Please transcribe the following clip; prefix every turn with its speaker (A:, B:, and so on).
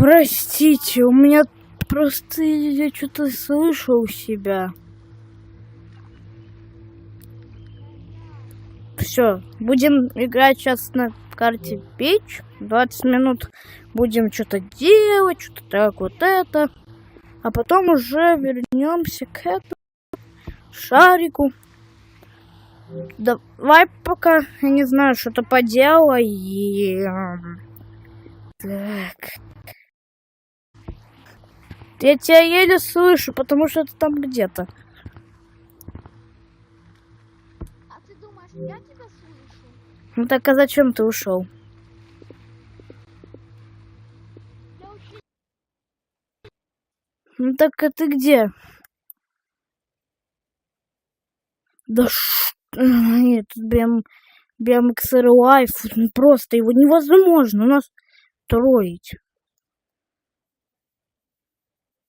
A: Простите, у меня просто я что-то слышу у себя. Все, будем играть сейчас на карте Пич. 20 минут будем что-то делать, что-то так вот это. А потом уже вернемся к этому шарику. Давай пока, я не знаю, что-то поделаем. Так. Я тебя еле слышу, потому что ты там где-то.
B: А ты думаешь, я тебя слышу?
A: Ну так а зачем ты ушел?
B: Я очень...
A: Ну так а ты где? Да нет, тут прям XR Life, просто его невозможно у нас строить.